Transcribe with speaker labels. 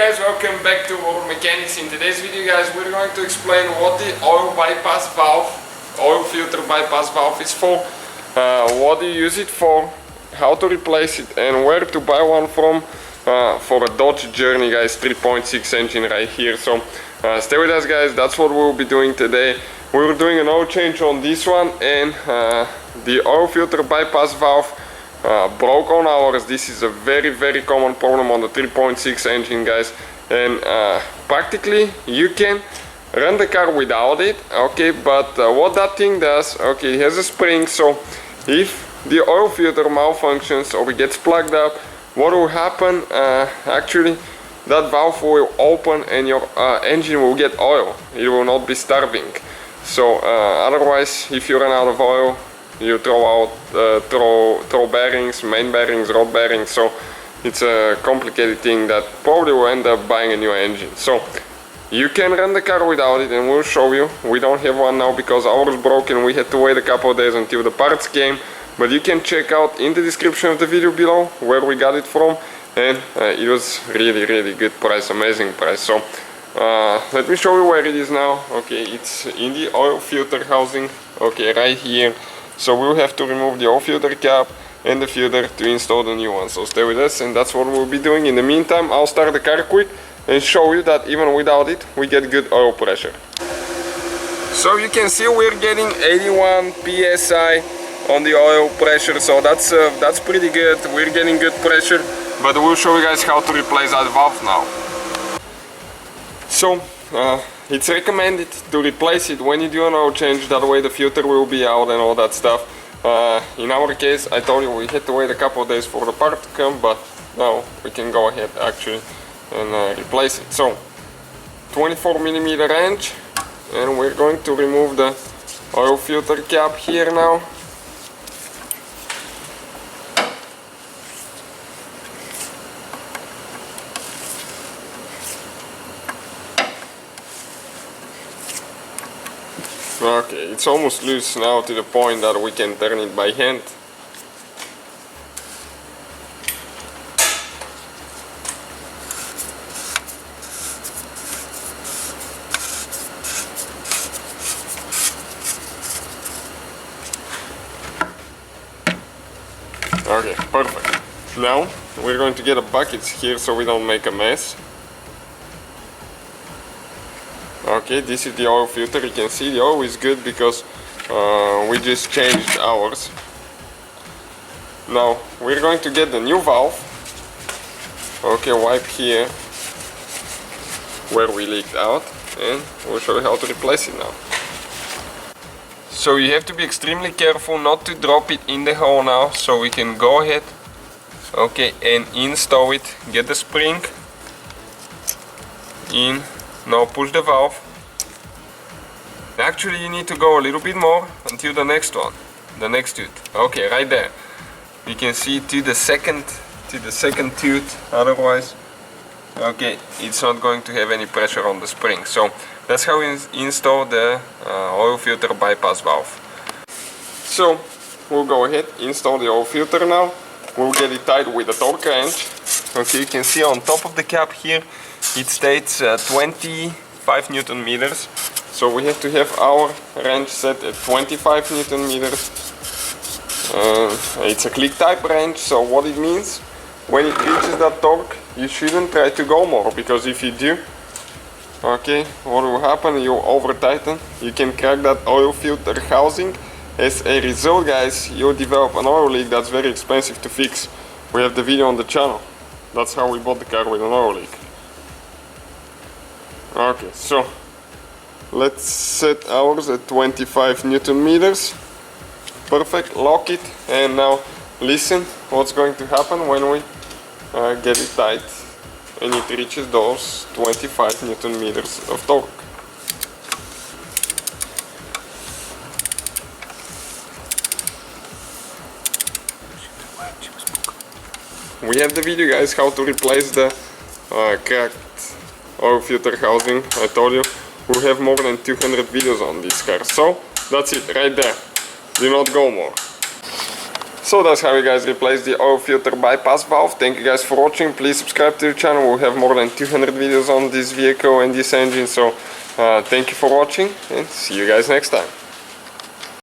Speaker 1: guys, welcome back to World Mechanics. In today's video guys, we're going to explain what the oil bypass valve, oil filter bypass valve is for, what you use it for, how to replace it and where to buy one from for a Dodge Journey guys, 3.6 engine right here. So stay with us guys, that's what we'll be doing today. We're doing an oil change on this one and the oil filter bypass valve broke on ours. This is a very common problem on the 3.6 engine guys, and practically you can run the car without it, okay, but what that thing does, okay, it has a spring, so if the oil filter malfunctions or it gets plugged up, what will happen, actually that valve will open and your engine will get oil. It will not be starving. So otherwise, if you run out of oil, you throw out throw bearings, main bearings, rod bearings. So it's a complicated thing that probably will end up buying a new engine. So you can run the car without it, and we'll show you. We don't have one now because ours broke and we had to wait a couple of days until the parts came, but you can check out in the description of the video below where we got it from, and it was really good price, amazing price. So let me show you where it is now. Okay, it's in the oil filter housing, okay, right here. So we'll have to remove the oil filter cap and the filter to install the new one. So stay with us, and that's what we'll be doing. In the meantime, I'll start the car quick and show you that even without it we get good oil pressure. So you can see we're getting 81 psi on the oil pressure, so that's pretty good. We're getting good pressure, but we'll show you guys how to replace that valve now. So it's recommended to replace it when you do an oil change, that way the filter will be out and all that stuff. In our case, I told you we had to wait a couple of days for the part to come, but now we can go ahead actually and replace it. So 24mm wrench, and we're going to remove the oil filter cap here now. Okay, it's almost loose now to the point that we can turn it by hand. Okay, perfect. Now we're going to get a bucket here so we don't make a mess. Okay, this is the oil filter. You can see the oil is good because we just changed ours. Now we're going to get the new valve. Okay, wipe here where we leaked out, and we'll show you how to replace it now. So you have to be extremely careful not to drop it in the hole now, so we can go ahead, okay, and install it. Get the spring in. Now push the valve. Actually you need to go a little bit more until the next one, the next tooth. Okay, right there. You can see to the second tooth, otherwise, okay, it's not going to have any pressure on the spring. So that's how we install the oil filter bypass valve. So we'll go ahead, install the oil filter now. We'll get it tight with a torque wrench. Okay, you can see on top of the cap here it states 25 Newton meters. So we have to have our wrench set at 25 Newton meters. It's a click type wrench, so what it means, when it reaches that torque, you shouldn't try to go more, because if you do, okay, what will happen, you'll over tighten, you can crack that oil filter housing. As a result guys, you'll develop an oil leak that's very expensive to fix. We have the video on the channel. That's how we bought the car, with an oil leak. Okay, so let's set ours at 25 Newton meters. Perfect, lock it, and now listen what's going to happen when we get it tight and it reaches those 25 Newton meters of torque. We have the video guys how to replace the cracked oil filter housing. I told you we have more than 200 videos on this car, so that's it right there. Do not go more. So that's how you guys replace the oil filter bypass valve. Thank you guys for watching. Please subscribe to the channel. We'll have more than 200 videos on this vehicle and this engine. So thank you for watching and see you guys next time.